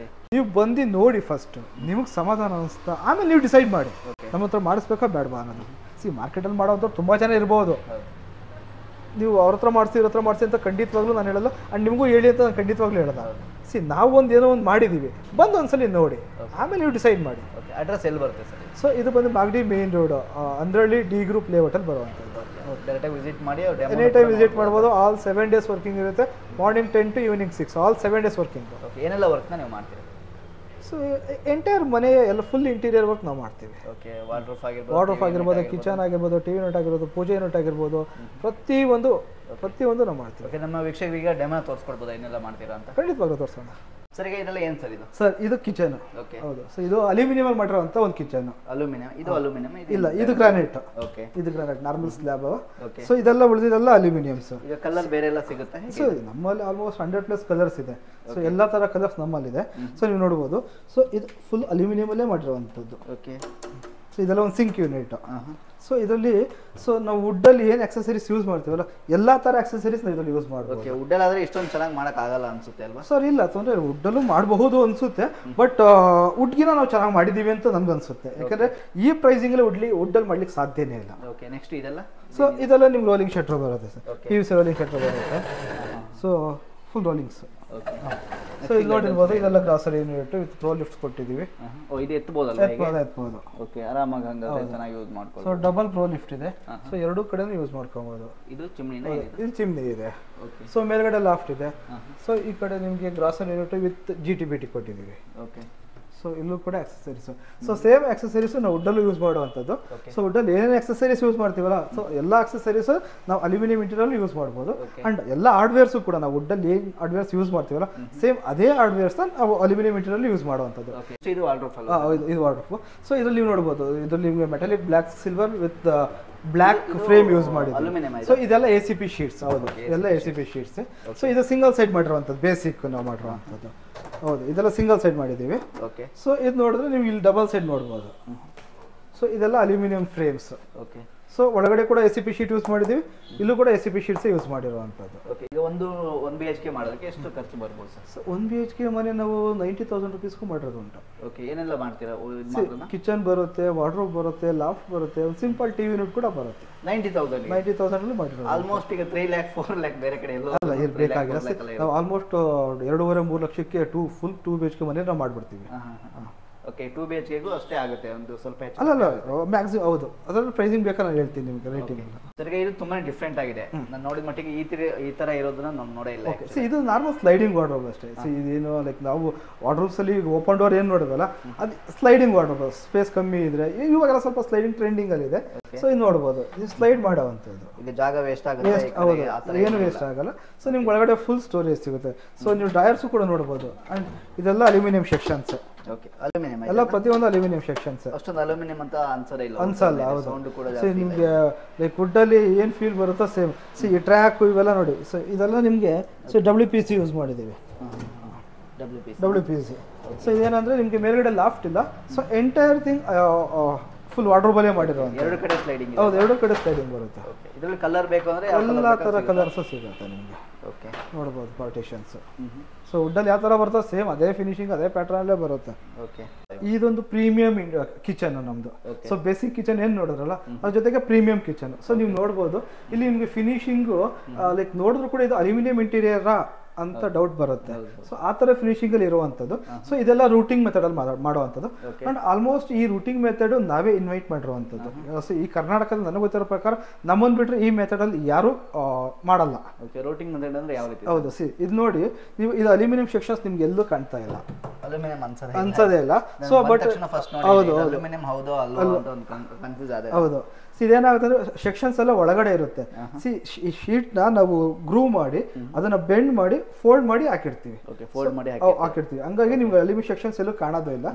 ನೀವು ಬಂದು ನೋಡಿ ಫಸ್ಟ್, ನಿಮಗೆ ಸಮಾಧಾನ ಅನಿಸ್ತಾ ಆಮೇಲೆ ನೀವು ಡಿಸೈಡ್ ಮಾಡಿ ನಮ್ಮ ಹತ್ರ ಮಾಡಿಸ್ಬೇಕಾ ಬೇಡವಾ ಅನ್ನೋದು. ಮಾರ್ಕೆಟಲ್ಲಿ ಮಾಡೋವಂಥವ್ರು ತುಂಬ ಜನ ಇರ್ಬೋದು. ನೀವು ಅವ್ರ ಹತ್ರ ಮಾಡಿಸಿ ಅಂತ ಖಂಡಿತವಾಗ್ಲೂ ನಾನು ಹೇಳಲ್ಲ, ಆ್ಯಂಡ್ ನಿಮಗೂ ಹೇಳಿ ಅಂತ ನಾನು ಖಂಡಿತವಾಗ್ಲೂ ಹೇಳಲ್ಲ. ನಾವು ಏನೋ ಒಂದು ಮಾಡಿದ್ದೀವಿ, ಬಂದು ಒಂದ್ಸಲಿ ನೋಡಿ ಆಮೇಲೆ ನೀವು ಡಿಸೈಡ್ ಮಾಡಿ. ಅಡ್ರೆಸ್ ಎಲ್ಲಿ ಬರುತ್ತೆ ಸರ್? ಸೊ ಇದು ಬಂದು Magadi main road, Andrahalli D group ಲೇಔಟಲ್ಲಿ ಬರುವಂಥದ್ದು. ಡೈರೆಕ್ಟಾಗಿ ವಿಸಿಟ್ ಮಾಡಿ, ಎನಿ ಟೈಮ್ ವಿಸಿಟ್ ಮಾಡ್ಬೋದು. ಆಲ್ 7 days ವರ್ಕಿಂಗ್ ಇರುತ್ತೆ. Morning 10 to evening 6, all 7 days working. ಏನೆಲ್ಲ ವರ್ಕ್ನ ನೀವು ಮಾಡ್ತೀರಿ? ಸೊ ಎಂಟೈರ್ ಮನೆ ಎಲ್ಲ ಫುಲ್ ಇಂಟೀರಿಯರ್ ವರ್ಕ್ ನಾವು ಮಾಡ್ತೀವಿ. ವಾರ್ಡ್ರೋಬ್ ಆಗಿರ್ಬೋದು, ಕಿಚನ್ ಆಗಿರ್ಬೋದು, TV ಯೂನಿಟ್ ಆಗಿರ್ಬೋದು, ಪೂಜೆ ಯೂನಿಟ್ ಆಗಿರ್ಬೋದು, ಪ್ರತಿಯೊಂದು ನಾವು ಮಾಡ್ತೀವಿ. ನಮ್ಮ ವೀಕ್ಷಕರಿಗೆ ಡೆಮೋ ತೋರಿಸ್ಕೊಡ್ಬೋದು ಏನೆಲ್ಲ ಮಾಡ್ತೀರಾ ಅಂತ? ಖಂಡಿತವಾಗ್ಲೂ ತೋರಿಸೋಣ. ಸರ್, ಈಗ ಇದೆಲ್ಲ ಏನು ಸರ್? ಇದು ಸರ್ ಇದು ಕಿಚನ್. ಹೌದು. ಸೊ ಇದು ಅಲ್ಯೂಮಿನಿಯಂ ಮಾಡಿರುವಂಥ ಒಂದು ಕಿಚನ್. ಅಲ್ಯೂಮಿನಿಯಂ? ಇದು ಅಲ್ಯೂಮಿನಿಯಂ ಇಲ್ಲ, ಇದು ಗ್ರಾನೈಟ್. ಓಕೆ, ಇದು ಗ್ರಾನೈಟ್ ನಾರ್ಮಲ್ ಸ್ಲ್ಯಾಬ್. ಸೊ ಇದೆಲ್ಲ ಉಳಿದಿದೆಲ್ಲ ಅಲ್ಯೂಮಿನಿಯಮ್ಸ್. ಈಗ ಕಲರ್ ಬೇರೆ ಎಲ್ಲ ಸಿಗುತ್ತೆ? ಸೊ ನಮ್ಮಲ್ಲಿ ಆಲ್ಮೋಸ್ಟ್ 100+ ಕಲರ್ಸ್ ಇದೆ. ಸೊ ಎಲ್ಲ ಥರ ಕಲರ್ಸ್ ನಮ್ಮಲ್ಲಿದೆ. ಸೊ ನೀವು ನೋಡ್ಬೋದು. ಸೊ ಇದು ಫುಲ್ ಅಲ್ಯೂಮಿನಿಯಮಲ್ಲೇ ಮಾಡಿರುವಂಥದ್ದು. ಓಕೆ. ಸೊ ಇದೆಲ್ಲ ಒಂದು ಸಿಂಕ್ ಯೂನಿಟ್. ಸೊ ಇದರಲ್ಲಿ ನಾವು ವುಡ್ಡಲ್ಲಿ ಏನು ಆಕ್ಸೆಸರೀಸ್ ಯೂಸ್ ಮಾಡ್ತೀವಲ್ಲ, ಎಲ್ಲ ಥರ ಆಕ್ಸೆಸರೀಸ್ ನಾವು ಇದರಲ್ಲಿ ಯೂಸ್ ಮಾಡ್ಬೋದು. ಓಕೆ, ವುಡ್ಡಲ್ಲಾದರೆ ಇಷ್ಟೊಂದು ಚೆನ್ನಾಗಿ ಮಾಡೋಕ್ಕಾಗಲ್ಲ ಅನ್ಸುತ್ತೆ ಅಲ್ವಾ ಸರ್? ಇಲ್ಲ, ತೊಂದರೆ ವುಡ್ಡಲ್ಲೂ ಮಾಡಬಹುದು ಅನಿಸುತ್ತೆ. ಬಟ್ ವುಡ್ಗಿನ ನಾವು ಚೆನ್ನಾಗಿ ಮಾಡಿದ್ದೀವಿ ಅಂತ ನನಗೆ ಅನಿಸುತ್ತೆ. ಯಾಕಂದರೆ ಈ ಪ್ರೈಸಿಂಗಲ್ಲಿ ವುಡ್ಡಲ್ಲಿ ಮಾಡ್ಲಿಕ್ಕೆ ಸಾಧ್ಯನೇ ಇಲ್ಲ. ಓಕೆ, ನೆಕ್ಸ್ಟ್ ಇದೆಲ್ಲ? ಸೊ ಇದೆಲ್ಲ ನಿಮ್ಗೆ ರೋಲಿಂಗ್ ಶಟರ್ ಬರುತ್ತೆ ಸರ್. PVC ರೋಲಿಂಗ್ ಶಟರ್ ಬರುತ್ತೆ. So full rollings. ಸೊ ಇದು ನೋಡಿರ್ಬೋದು, ಇದೆಲ್ಲ grocery unit with pro lift ಕೊಟ್ಟಿದ್ದೀವಿ. ಇದು ಎತ್ತಬಹುದಲ್ಲ? ಎತ್ಬೋದು. ಓಕೆ, ಆರಾಮಾಗಿ ಹಂಗಾದ್ರೆ ಚೆನ್ನಾಗಿ ಯೂಸ್ ಮಾಡ್ಕೊಳ್ಳಿ. ಸೊ ಡಬಲ್ ಪ್ರೋ ಲಿಫ್ಟ್ ಇದೆ. ಸೊ ಎರಡೂ ಕಡೆನೂ ಯೂಸ್ ಮಾಡ್ಕೊಬೋದು. ಇದು ಚಿಮ್ನಿ? ಇದು ಚಿಮ್ನಿ ಇದೆ. ಸೊ ಮೇಲ್ಗಡೆ ಲಾಫ್ಟ್ ಇದೆ. ಸೊ ಈ ಕಡೆ ನಿಮಗೆ ಗ್ರಾಸರಿ ಯೂನಿಟ್ ವಿತ್ GTBT ಕೊಟ್ಟಿದ್ದೀವಿ. ಓಕೆ. ಸೊ ಇಲ್ಲೂ ಕೂಡ ಆಕ್ಸೆಸರೀಸು. ಸೊ ಸೇಮ್ ಆಕ್ಸೆಸರೀಸು ನಾವು ವುಡ್ಡಲ್ಲೂ ಯೂಸ್ ಮಾಡುವಂಥದ್ದು. ಸೊ ವುಡ್ಡಲ್ಲಿ ಏನೇನು ಆಕ್ಸೆಸರೀಸ್ ಯೂಸ್ ಮಾಡ್ತೀವಲ್ಲ, ಸೊ ಎಲ್ಲ ಆಕ್ಸೆಸರೀಸು ನಾವು ಅಲ್ಯೂಮಿನಿಯಂ ಮೆಟೀರಿಯಲ್ ಯೂಸ್ ಮಾಡ್ಬೋದು. ಆ್ಯಂಡ್ ಎಲ್ಲ ಹಾರ್ಡ್ವೇರ್ಸು ಕೂಡ ನಾವು ವುಡ್ಡಲ್ಲಿ ಏನು ಹಾರ್ಡ್ವೇರ್ಸ್ ಯೂಸ್ ಮಾಡ್ತೀವಲ್ಲ, ಸೇಮ್ ಅದೇ ಹಾರ್ಡ್ವೇರ್ಸ್ನ ನಾವು ಅಲ್ಯೂಮಿನಿಯಂ ಮೆಟೀರಿಯಲ್ ಯೂಸ್ ಮಾಡುವಂಥದ್ದು. ಇದು ವಾರ್ಡ್ರೋಬ್? ಇದು ವಾರ್ಡ್ರೋಬ್. ಸೊ ಇದರಲ್ಲಿ ನೀವು ನೋಡ್ಬೋದು, ಇದರಲ್ಲಿ ನಿಮಗೆ metallic black silver with black frame use ಮಾಡಿದ್ದೀವಿ. ಸೊ ಇದೆಲ್ಲ ACP ಶೀಟ್ಸ್. ಹೌದು, ಇದೆಲ್ಲ ACP ಶೀಟ್ಸ್. ಸೊ ಇದು ಸಿಂಗಲ್ ಸೈಡ್ ಮಾಡಿರುವಂಥದ್ದು, ಬೇಸಿಕ್ ನಾವು ಮಾಡಿರುವಂಥದ್ದು. ಹೌದು, ಇದೆಲ್ಲ ಸಿಂಗಲ್ ಸೈಡ್ ಮಾಡಿದ್ದೀವಿ. ಓಕೆ. ಸೊ ಇದು ನೋಡಿದ್ರೆ ನೀವು ಇಲ್ಲಿ ಡಬಲ್ ಸೈಡ್ ನೋಡ್ಬೋದು. ಸೊ ಇದೆಲ್ಲ ಅಲ್ಯೂಮಿನಿಯಂ ಫ್ರೇಮ್ಸ್. ಓಕೆ. ಸೊ ಒಳಗಡೆ ಕೂಡ ACP ಶೀಟ್ ಯೂಸ್ ಮಾಡಿದ್ದೀವಿ, ಇಲ್ಲೂ ಕೂಡ ACP ಶೀಟ್ಸ್ ಯೂಸ್ ಮಾಡಿರುವಂಥದ್ದು. ಓಕೆ. ಈಗ ಒಂದು 1 BHK ಮಾಡೋದಕ್ಕೆ ಎಷ್ಟು ಖರ್ಚು ಬರ್ಬೋದು ಸರ್? ಸೊ 1 BHK ಮನೆ ನಾವು 90,000 rupeesಗೂ ಮಾಡಿರೋದು ಉಂಟು. ಓಕೆ, ಏನೆಲ್ಲ ಮಾಡ್ತೀರಾ? ಕಿಚನ್ ಬರುತ್ತೆ, ವಾರ್ಡ್ರೋಬ್ ಬರುತ್ತೆ, ಲಾಫ್ಟ್ ಬರುತ್ತೆ, ಒಂದು ಸಿಂಪಲ್ TV ಯೂನಿಟ್ ಕೂಡ ಬರುತ್ತೆ. 90,000 ಮಾಡಿರೋದು. ಆಲ್ಮೋಸ್ಟ್ ಈಗ 3 lakh 4 lakh ಬೇರೆ ಕಡೆ ಎಲ್ಲೋ ಅಲ್ಲ ಬೇಕಾಗಿಲ್ಲ. ನಾವು ಆಲ್ಮೋಸ್ಟ್ 2.5-3 ಲಕ್ಷಕ್ಕೆ ಫುಲ್ 2 BHK ಮನೆ ನಾವು ಮಾಡ್ಬಿಡ್ತೀವಿ. ಓಕೆ, 2 BHKಗೂ ಅಷ್ಟೇ ಆಗುತ್ತೆ, ಒಂದು ಸ್ವಲ್ಪ ಹೆಚ್ಚು? ಅಲ್ಲ ಮ್ಯಾಕ್ಸಿಮಮ್. ಹೌದು, ಅದರಲ್ಲಿ ಪ್ರೈಸಿಂಗ್ ಬೇಕಾ ನಾನು ಹೇಳ್ತೀನಿ ನಿಮಗೆ ರೇಟಿಂಗ್. ಸರ್, ಇದು ತುಂಬಾ ಡಿಫ್ರೆಂಟ್ ಆಗಿದೆ. ನಾನು ನೋಡಿದ ಮಟ್ಟಿಗೆ ಈ ತರ ಇರೋದನ್ನ ನಾನು ನೋಡೇ ಇಲ್ಲ. ಸಿ ಇದು ನಾರ್ಮಲ್ ಸ್ಲೈಡಿಂಗ್ ವಾರ್ಡ್ರೋಬ್ ಅಷ್ಟೇ. ಸಿ ಇದೇನು ಲೈಕ್ ನಾವು ವಾರ್ಡ್ರೋಬ್ಸ್ ಅಲ್ಲಿ ಓಪನ್ ಡೋರ್ ಏನು ನೋಡಿದ್ವಲ್ಲ, ಅದು ಸ್ಲೈಡಿಂಗ್ ವಾರ್ಡ್ರೋಬ್. ಸ್ಪೇಸ್ ಕಮ್ಮಿ ಇದ್ರೆ ಇವಾಗೆಲ್ಲ ಸ್ವಲ್ಪ ಸ್ಲೈಡಿಂಗ್ ಟ್ರೆಂಡಿಂಗ್ ಅಲ್ಲಿ ಇದೆ. ಸೊ ಇದು ನೋಡ್ಬೋದು, ಇದು ಸ್ಲೈಡ್ ಮಾಡೋವಂಥದ್ದು. ಇದು ಜಾಗ ವೇಸ್ಟ್ ಆಗುತ್ತೆ? ಹೌದು, ಏನು ವೇಸ್ಟ್ ಆಗಲ್ಲ. ಸೊ ನಿಮ್ಗೆ ಒಳಗಡೆ ಫುಲ್ ಸ್ಟೋರೇಜ್ ಸಿಗುತ್ತೆ. ಸೊ ನೀವು ಡಯರ್ಸು ಕೂಡ ನೋಡ್ಬೋದು. ಅಂಡ್ ಇದೆಲ್ಲ ಅಲ್ಯೂಮಿನಿಯಂ ಸೆಕ್ಷನ್ಸ್. ಓಕೆ, ಅಲ್ಯೂಮಿನಿಯಂ ಎಲ್ಲ ಪ್ರತಿಯೊಂದು ಅಲ್ಯೂಮಿನಿಯಂ ಸೆಕ್ಷನ್ಸ್. ಅಷ್ಟೊಂದು ಅಲ್ಯೂಮಿನಿಯಂ ಅಂತ ಅನ್ಸಲ್ಲ. ಹೌದು. ಸೊ ನಿಮಗೆ ಲೈಕ್ ವುಡ್ಡಲ್ಲಿ ಏನು ಫೀಲ್ ಬರುತ್ತೋ ಸೇಮ್. ಸಿ ಈ ಟ್ರ್ಯಾಕ್ ಇವೆಲ್ಲ ನೋಡಿ. ಸೊ ಇದೆಲ್ಲ ನಿಮಗೆ WPC ಯೂಸ್ ಮಾಡಿದ್ದೀವಿ. WPC. ಸೊ ಇದೇನಂದ್ರೆ ನಿಮಗೆ ಮೇಲ್ಗಡೆ ಲಾಫ್ಟ್ ಇಲ್ಲ, ಸೊ ಎಂಟೈರ್ ಥಿಂಗ್ ಫುಲ್ ವಾರ್ಡ್ರೋಬಲ್ಲೇ ಮಾಡಿರುವಂಥ. ಎರಡು ಕಡೆ ಸ್ಲೈಡಿಂಗ್. ಹೌದು, ಎರಡು ಕಡೆ ಸ್ಲೈಡಿಂಗ್ ಬರುತ್ತೆ. ಇದರಲ್ಲಿ ಕಲರ್ ಬೇಕು ಅಂದರೆ ಎಲ್ಲ ಥರ ಕಲರ್ಸು ಸಿಗುತ್ತೆ ನಿಮಗೆ. ಓಕೆ, ನೋಡ್ಬೋದು ಪಾರ್ಟಿಷನ್ಸ್. ಸೊ ವುಡ್ಡಲ್ಲಿ ಯಾವ ಥರ ಬರ್ತದೆ ಸೇಮ್ ಅದೇ ಫಿನಿಶಿಂಗ್ ಅದೇ ಪ್ಯಾಟ್ರನಲ್ಲೇ ಬರುತ್ತೆ. ಓಕೆ, ಇದೊಂದು ಪ್ರೀಮಿಯಂ ಕಿಚನ್ ನಮ್ಮದು. ಸೊ ಬೇಸಿಕ್ ಕಿಚನ್ ಏನು ನೋಡಿದ್ರಲ್ಲ ಅದ್ರ ಜೊತೆಗೆ ಪ್ರೀಮಿಯಂ ಕಿಚನ್. ಸೊ ನೀವು ನೋಡ್ಬೋದು ಇಲ್ಲಿ ನಿಮಗೆ ಫಿನಿಶಿಂಗು ಲೈಕ್ ನೋಡಿದ್ರು ಕೂಡ ಇದು ಅಲ್ಯೂಮಿನಿಯಂ ಇಂಟೀರಿಯರಾ ಅಂತ ಡೌಟ್ ಬರುತ್ತೆ. ಸೊ ಆ ಥರ ಫಿನಿಶಿಂಗ್ ಅಲ್ಲಿ ಇರುವಂಥದ್ದು. ಸೊ ಇದೆಲ್ಲ ರೂಟಿಂಗ್ ಮೆಥಡ್ ಅಲ್ಲಿ ಮಾಡುವಂಥದ್ದು. ಅಂಡ್ ಆಲ್ಮೋಸ್ಟ್ ಈ ರೂಟಿಂಗ್ ಮೆಥಡ್ ನಾವೇ ಇನ್ವೈಟ್ ಮಾಡಿರುವಂಥದ್ದು. ಸೊ ಈ ಕರ್ನಾಟಕದಲ್ಲಿ ನನಗೆ ಗೊತ್ತಿರೋ ಪ್ರಕಾರ ನಮ್ಮನ್ನು ಬಿಟ್ಟರೆ ಈ ಮೆಥಡ್ ಅಲ್ಲಿ ಯಾರು ಮಾಡಲ್ಲ. ರೂಟಿಂಗ್ ಮೆಥಡ್ ಅಂದ್ರೆ ಯಾವ ರೀತಿ? ಹೌದು, ಇದು ನೋಡಿ ನೀವು, ಇದು ಅಲ್ಯೂಮಿನಿಯಂ ಸೆಕ್ಷನ್ಸ್ ನಿಮ್ಗೆ ಎಲ್ಲೂ ಕಾಣ್ತಾ ಇಲ್ಲ, ಅಲ್ಯೂಮಿನಿಯಂ ಅನ್ಸೋದೇ ಇಲ್ಲ. ಸೊ ಬಟ್ ಹೌದು, ಅಲ್ಯೂಮಿನಿಯಂ ಹೌದು ಅಲ್ವಾ ಅಂತ ಒಂದು ಕನ್ಫ್ಯೂಸ್ ಆಗಿದೆ. ಹೌದು, ಇದೇನಾಗುತ್ತೆ ಅಂದ್ರೆ ಸೆಕ್ಷನ್ಸ್ ಎಲ್ಲ ಒಳಗಡೆ ಇರುತ್ತೆ. ಈ ಶೀಟ್ನ ನಾವು ಗ್ರೂವ್ ಮಾಡಿ ಅದನ್ನ ಬೆಂಡ್ ಮಾಡಿ ಫೋಲ್ಡ್ ಮಾಡಿ ಹಾಕಿರ್ತೀವಿ. ಹಂಗಾಗಿ ನಿಮ್ಗೆ ಅಲ್ಯೂಮಿನಿಯಂ ಸೆಕ್ಷನ್ಸ್ ಎಲ್ಲೂ ಕಾಣೋದು ಇಲ್ಲ.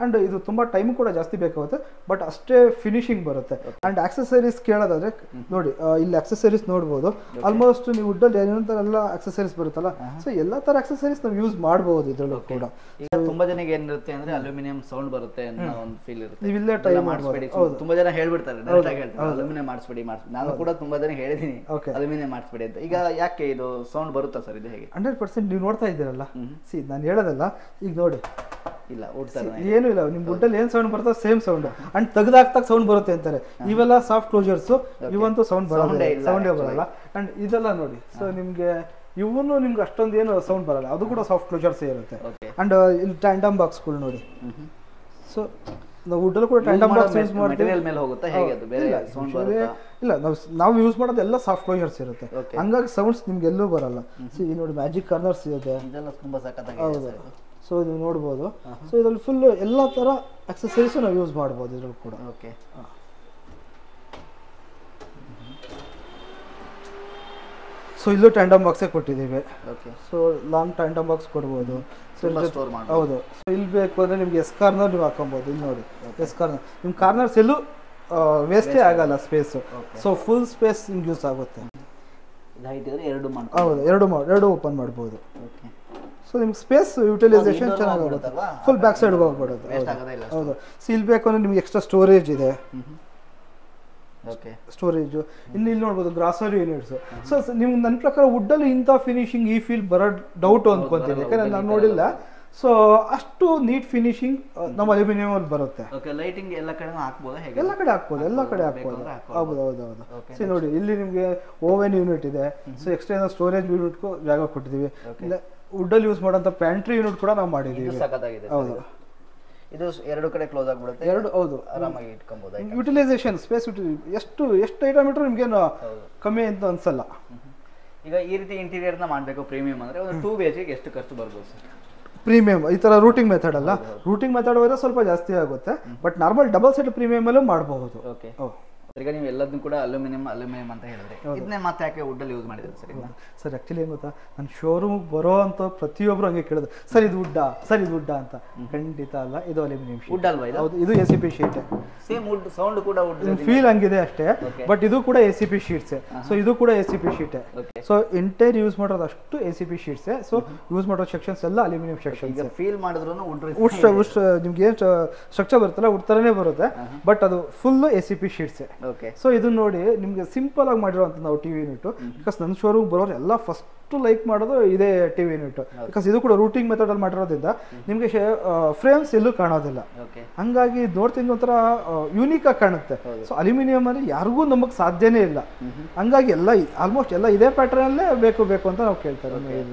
ಅಂಡ್ ಇದು ತುಂಬಾ ಟೈಮ್ ಕೂಡ ಜಾಸ್ತಿ ಬೇಕಾಗುತ್ತೆ, ಬಟ್ ಅಷ್ಟೇ ಫಿನಿಶಿಂಗ್ ಬರುತ್ತೆ. ಅಂಡ್ ಆಕ್ಸೆಸರೀಸ್ ಕೇಳೋದಾದ್ರೆ ನೋಡಿ, ಇಲ್ಲಿ ಆಕ್ಸೆಸರೀಸ್ ನೋಡ್ಬೋದು. ಆಲ್ಮೋಸ್ಟ್ ನೀವು ವುಡ್ಡಲ್ಲಿ ಏನಂತ ಎಲ್ಲ ಆಕ್ಸೆಸರೀಸ್ ಬರುತ್ತಲ್ಲ, ಸೊ ಎಲ್ಲಾ ತರ ಆಕ್ಸೆಸರೀಸ್ ನಾವು ಯೂಸ್ ಮಾಡಬಹುದು ಇದ್ರಲ್ಲೂ ಕೂಡ. ತುಂಬಾ ಜನಕ್ಕೆ ಏನಿರುತ್ತೆ ಅಂದ್ರೆ ಅಲ್ಯೂಮಿನಿಯಂ ಸೌಂಡ್ ಬರುತ್ತೆ ಅನ್ನೋ ಒಂದು ಫೀಲ್ ಇರುತ್ತೆ. ನೀವು ಇಲ್ಲೇ ಟ್ರೈ ಮಾಡಬೇಡಿ. ತುಂಬಾ ಜನ ಹೇಳ್ಬಿಡ್ತಾರೆ ಅಲ್ಯೂಮಿನಿಯಂ ಮಾಡಿಸ್ಬೇಡಿ. ನಾನು ಕೂಡ ತುಂಬಾ ಜನ ಹೇಳಿದೀನಿ ಅಲ್ಯೂಮಿನಿಯಂ ಮಾಡಿಸ್ಬೇಡಿ ಅಂತ. ಈಗ ಯಾಕೆ ಇದು ಸೌಂಡ್ ಬರುತ್ತಾ ಸರ್? ಇದು ಹೇಗೆ? 100% ನೀವು ನೋಡ್ತಾ ಇದ್ದೀರಲ್ಲ, ನಾನು ಹೇಳೋದಲ್ಲ, ಈಗ ನೋಡಿ ಇಲ್ಲ ಏನು ಇಲ್ಲ, ನಿಮ್ ವುಡ್ಡಲ್ಲಿ ಏನ್ ಸೌಂಡ್ ಬರುತ್ತೋ ಸೇಮ್ ಸೌಂಡ್. ಅಂಡ್ ತೆಗ್ದಾಕ್ತಾಗ ಸೌಂಡ್ ಬರುತ್ತೆ ಅಂತಾರೆ. ಇವೆಲ್ಲ ಸಾಫ್ಟ್ ಕ್ಲೋಜರ್ಸ್, ಇವಂತೂ ಸೌಂಡ್ ಸೌಂಡೇ ಬರಲ್ಲ. ಅಂಡ್ ಇದೆಲ್ಲ ನೋಡಿ, ಸೊ ನಿಮ್ಗೆ ಇವನು ನಿಮ್ಗೆ ಅಷ್ಟೊಂದು ಏನು ಸೌಂಡ್ ಬರಲ್ಲ, ಅದು ಕೂಡ ಸಾಫ್ಟ್ ಕ್ಲೋಜರ್ಸ್ ಇರುತ್ತೆ. ಅಂಡ್ ಇಲ್ಲಿ ಟ್ಯಾಂಡಮ್ ಬಾಕ್ಸ್ಗಳು ನೋಡಿ. ಸೊ ನಾವು ವುಡ್ಡಲ್ಲಿ ಕೂಡ ಟ್ಯಾಂಡಮ್ ಬಾಕ್ಸ್ ಯೂಸ್ ಮಾಡ್ತೀವಿ. ಇಲ್ಲ, ನಾವು ಯೂಸ್ ಮಾಡೋದು ಎಲ್ಲ ಸಾಫ್ಟ್ ಕ್ಲೋಜರ್ಸ್ ಇರುತ್ತೆ, ಹಂಗಾಗಿ ಸೌಂಡ್ಸ್ ನಿಮ್ಗೆ ಎಲ್ಲೂ ಬರಲ್ಲ. ನೋಡಿ ಮ್ಯಾಜಿಕ್ ಕಾರ್ನರ್ಸ್ ಇದೆ. ಹೌದು, ಸೊ ನೀವು ನೋಡ್ಬೋದು. ಸೊ ಇದ್ರಲ್ಲಿ ಫುಲ್ ಎಲ್ಲ ತರ ಆಕ್ಸೆಸರೀಸ್ ನಾವು ಯೂಸ್ ಮಾಡ್ಬೋದು ಇದ್ರಲ್ಲಿ ಕೂಡ. ಸೊ ಇಲ್ಲೂ ಟ್ಯಾಂಡಮ್ ಬಾಕ್ಸೇ ಕೊಟ್ಟಿದ್ದೀವಿ. ಸೊ ಲಾಂಗ್ ಟ್ಯಾಂಡಮ್ ಬಾಕ್ಸ್ ಕೊಡ್ಬೋದು. ಹೌದು, ಸೊ ಇಲ್ಲಿ ಬೇಕು ಅಂದರೆ ನಿಮ್ಗೆ ಎಸ್ ಕಾರ್ನರ್ ನೀವು ಹಾಕೊಬೋದು. ಇಲ್ಲಿ ನೋಡಿ, ಎಸ್ ಕಾರ್ನರ್ ನಿಮ್ಮ ಕಾರ್ನರ್ಸ್ ಎಲ್ಲೂ ವೇಸ್ಟೇ ಆಗಲ್ಲ ಸ್ಪೇಸು. ಸೊ ಫುಲ್ ಸ್ಪೇಸ್ ನಿಮ್ಗೆ ಯೂಸ್ ಆಗುತ್ತೆ. ಹೌದು, ಎರಡು ಓಪನ್ ಮಾಡ್ಬೋದು. ಸೊ ನಿಮ್ಗೆ ಸ್ಪೇಸ್ ಯುಟಿಲೈಸೇಷನ್ ಚೆನ್ನಾಗುತ್ತೆ. ಫುಲ್ ಬ್ಯಾಕ್ ಸೈಡ್ಗೆ ಹೋಗ್ಬಿಡೋದು. ಹೌದು, ಸೊ ಇಲ್ಲಿ ಬೇಕು ಅಂದರೆ ನಿಮ್ಗೆ ಎಕ್ಸ್ಟ್ರಾ ಸ್ಟೋರೇಜ್ ಇದೆ. ಸ್ಟೋರೇಜು ಇಲ್ಲಿ ನೋಡ್ಬೋದು, ಗ್ರಾಸರಿ ಯೂನಿಟ್ಸ್. ಸೊ ನಿಮ್ಗೆ ನನ್ನ ಪ್ರಕಾರ ವುಡ್ಡಲ್ಲಿ ಇಂಥ ಫಿನಿಶಿಂಗ್ ಈ ಫೀಲ್ ಬರೋ ಡೌಟು ಅಂದ್ಕೊಂತೀನಿ, ಯಾಕಂದ್ರೆ ನಾನು ನೋಡಿಲ್ಲ. ಸೊ ಅಷ್ಟು ನೀಟ್ ಫಿನಿಶಿಂಗ್ ನಮ್ಮ ಅಲ್ಯೂಮಿನಿಯಂ ಅಲ್ಲಿ ಬರುತ್ತೆ. ಲೈಟಿಂಗ್ ಎಲ್ಲ ಕಡೆ ಹಾಕ್ಬೋದು. ಹೌದು. ಸೊ ನೋಡಿ, ಇಲ್ಲಿ ನಿಮಗೆ ಓವೆನ್ ಯೂನಿಟ್ ಇದೆ. ಸೊ ಎಕ್ಸ್ಟರ್ನಲ್ ಸ್ಟೋರೇಜ್ ಯೂನಿಟ್ಗೂ ಜಾಗ ಕೊಟ್ಟಿದ್ದೀವಿ. ವುಡ್ಡಲ್ಲಿ ಯೂಸ್ ಮಾಡೋಂಥ ಪ್ಯಾಂಟ್ರಿ ಯೂನಿಟ್ ಕೂಡ ನಾವು ಮಾಡಿದ್ದೀವಿ. ಹೌದು, ಇದು ಎರಡು ಕಡೆ ಕ್ಲೋಸ್ ಆಗ್ಬಿಡುತ್ತೆ. ಹೌದು, ಆರಾಮಾಗಿ ಇಟ್ಕೊಬಹುದು. ಯುಟಿಲೈಸೇಷನ್ ಸ್ಪೇಸ್ ಎಷ್ಟು ಐಟಮ್ ಇಟ್ಟರು ನಿಮ್ಗೇನು ಕಮ್ಮಿ ಅಂತ ಅನ್ಸಲ್ಲ. ಈಗ ಈ ರೀತಿ ಇಂಟೀರಿಯರ್ನ ಮಾಡಬೇಕು ಪ್ರೀಮಿಯಂ ಅಂದ್ರೆ ಒಂದು 2 BHK ಎಷ್ಟು ಖರ್ಚು ಬರ್ಬೋದು ಸರ್? ಪ್ರೀಮಿಯಂ ಈ ಥರ ರೂಟಿಂಗ್ ಮೆಥಡ್ ಅಲ್ಲ, ರೂಟಿಂಗ್ ಮೆಥಡ್ ಹೋದ್ರೆ ಸ್ವಲ್ಪ ಜಾಸ್ತಿ ಆಗುತ್ತೆ, but normal double set premium ಅಲ್ಲೂ ಮಾಡಬಹುದು. ಈಗ ನೀವು ಎಲ್ಲದನ್ನು ಕೂಡ ಅಲ್ಯೂಮಿನಿಯಂ ಅಂತ ಹೇಳಿದ್ರೆ ಇದನ್ನೇ ಮತ್ತೆ ಯಾಕೆ ವುಡ್ಡಲ್ಲಿ ಯೂಸ್ ಮಾಡಿದ್ರೆ ಸರ್? ಸರ್ ಆ್ಯಕ್ಚುಲಿ ಏನು ಗೊತ್ತಾ, ನನ್ನ ಶೋರೂಮ್ಗೆ ಬರೋ ಅಂತ ಪ್ರತಿಯೊಬ್ಬರು ಹಂಗೆ ಕೇಳಿದ್ರು, ಸರ್ ಇದು ವುಡ್ಡ ಅಂತ. ಖಂಡಿತ ಅಲ್ಲ, ಇದು ಅಲ್ಯೂಮಿನಿಯಂ ವುಡ್ ಅಲ್ವಾ? ಹೌದು, ಇದು ACP sheet. Same wood, sound ಕೂಡ ವುಡ್ ಫೀಲ್ ಹಂಗಿದೆ ಅಷ್ಟೇ, ಬಟ್ ಇದು ಕೂಡ ACP ಶೀಟ್ಸ್. ಸೊ ಇದು ಕೂಡ ACP sheet. So entire use ಮಾಡೋದು ಅಷ್ಟು ACP ಶೀಟ್ಸ್. ಸೊ ಯೂಸ್ ಮಾಡೋ ಸೆಕ್ಷನ್ಸ್ ಎಲ್ಲ ಅಲ್ಯೂಮಿನಿಯಂ ಸೆಕ್ಷನ್ಸ್. ಫೀಲ್ ಮಾಡಿದ್ರು ವುಡ್ ನಿಮ್ಗೆ ಏನು ಸ್ಟ್ರಕ್ಚರ್ ಬರುತ್ತಲ್ಲ ವುಡ್ ಥರನೇ ಬರುತ್ತೆ, ಬಟ್ ಅದು ಫುಲ್ ACP ಶೀಟ್ಸ್. ಸೊ ಇದು ನೋಡಿ, ನಿಮ್ಗೆ ಸಿಂಪಲ್ ಆಗಿ ಮಾಡಿರುವಂತ ನಾವು ಟಿವಿ ಯೂನಿಟ್. ಬಿಕಾಸ್ ನನ್ನ ಶೋರೂಮ್ ಬರೋರು ಎಲ್ಲ ಫಸ್ಟ್ ಲೈಕ್ ಮಾಡೋದು ಇದೇ ಟಿವಿ ಯೂನಿಟ್. ಬಿಕಾಸ್ ಇದು ಕೂಡ ರೂಟಿಂಗ್ ಮೆಥಡ್ ಅಲ್ಲಿ ಮಾಡಿರೋದ್ರಿಂದ ನಿಮ್ಗೆ ಫ್ರೇಮ್ಸ್ ಎಲ್ಲೂ ಕಾಣೋದಿಲ್ಲ, ಹಂಗಾಗಿ ನೋಡ್ತೀನಿ ಒಂಥರ ಯೂನಿಕ್ ಆಗಿ ಕಾಣುತ್ತೆ. ಸೊ ಅಲ್ಯೂಮಿನಿಯಂ ಅಲ್ಲಿ ಯಾರಿಗೂ ನಮಗ್ ಸಾಧ್ಯನೇ ಇಲ್ಲ, ಹಂಗಾಗಿ ಎಲ್ಲ ಆಲ್ಮೋಸ್ಟ್ ಎಲ್ಲ ಇದೇ ಪ್ಯಾಟರ್ನ್ ಅಲ್ಲೇ ಬೇಕು ಅಂತ ನಾವು ಕೇಳ್ತಾರೆ.